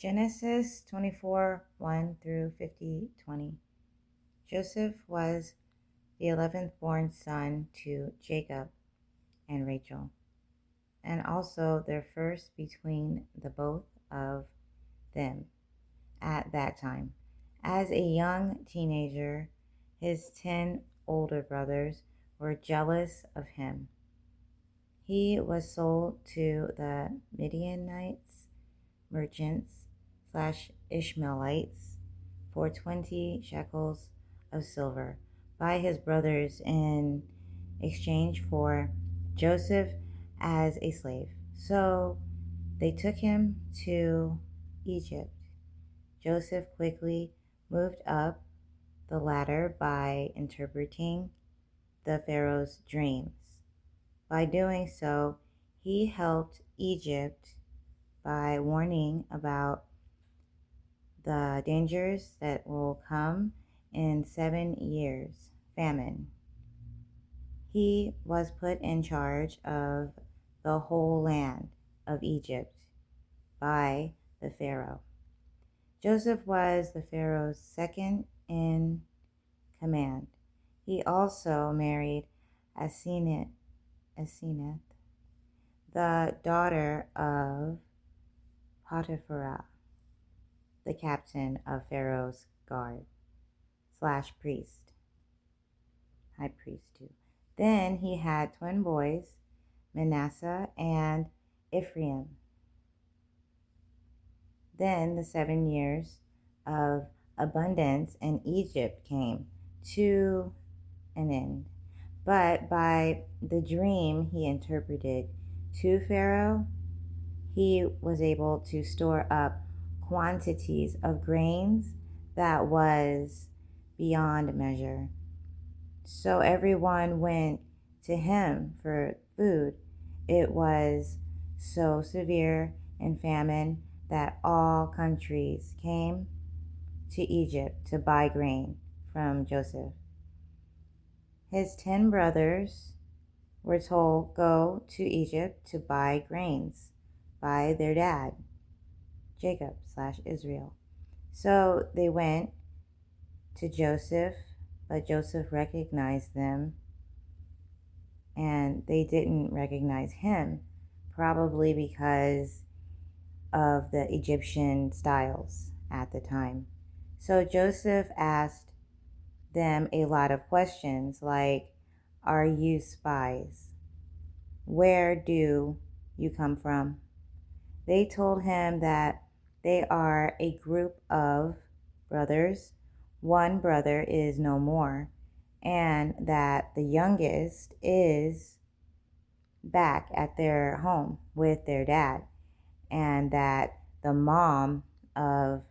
Genesis 24 1 through 20. Joseph was the 11th born son to Jacob and Rachel, and also their first between the both of them at that time. As a young teenager, his 10 older brothers were jealous of him. He was sold to the Midianites, merchants / Ishmaelites, for 20 shekels of silver by his brothers in exchange for Joseph as a slave. So they took him to Egypt. Joseph quickly moved up the ladder by interpreting the Pharaoh's dreams. By doing so, he helped Egypt by warning about the dangers that will come in 7 years famine. He was put in charge of the whole land of Egypt by the Pharaoh. Joseph was the Pharaoh's second in command. He also married Asenath, the daughter of Potiphar, the captain of Pharaoh's guard / priest, high priest too. Then he had twin boys, Manasseh and Ephraim. Then the 7 years of abundance in Egypt came to an end. But by the dream he interpreted to Pharaoh, he was able to store up quantities of grains that was beyond measure. So everyone went to him for food. It was so severe in famine that all countries came to Egypt to buy grain from Joseph. His 10 brothers were told, go to Egypt to buy grains by their dad, Jacob / Israel. So they went to Joseph, but Joseph recognized them, and they didn't recognize him, probably because of the Egyptian styles at the time. So Joseph asked them a lot of questions like, are you spies? Where do you come from? They told him that they are a group of brothers. One brother is no more, and that the youngest is back at their home with their dad, and that the mom of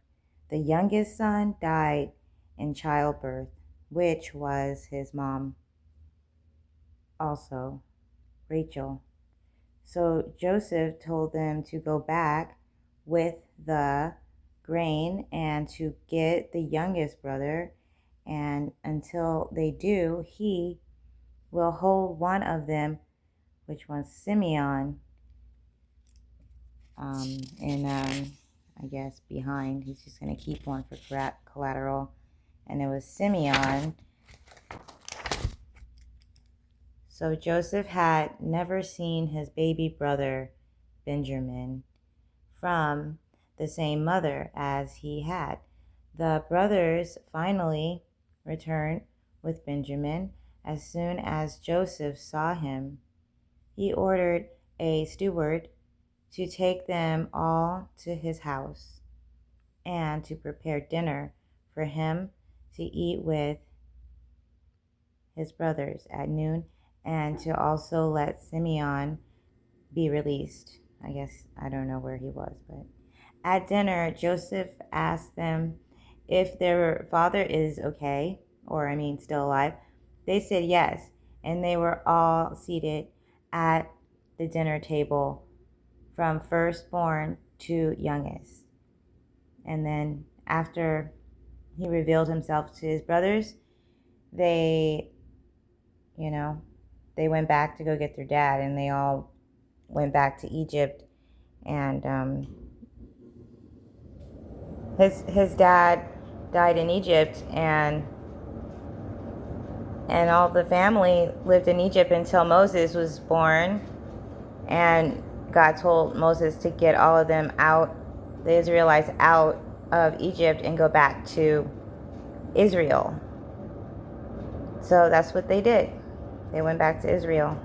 the youngest son died in childbirth, which was his mom also, Rachel. So Joseph told them to go back with the grain and to get the youngest brother, and until they do, he will hold one of them, which was Simeon, I guess behind. He's just going to keep one for collateral, and it was Simeon. So Joseph had never seen his baby brother Benjamin from the same mother as he had. The brothers finally returned with Benjamin. As soon as Joseph saw him, he ordered a steward to take them all to his house and to prepare dinner for him to eat with his brothers at noon, and to also let Simeon be released. I guess I don't know where he was, but at dinner, Joseph asked them if their father is okay, still alive. They said yes, and they were all seated at the dinner table from firstborn to youngest. And then after he revealed himself to his brothers, they went back to go get their dad, and they all went back to Egypt. And His dad died in Egypt, and all the family lived in Egypt until Moses was born, and God told Moses to get all of them out, the Israelites out of Egypt, and go back to Israel. So that's what they did. They went back to Israel.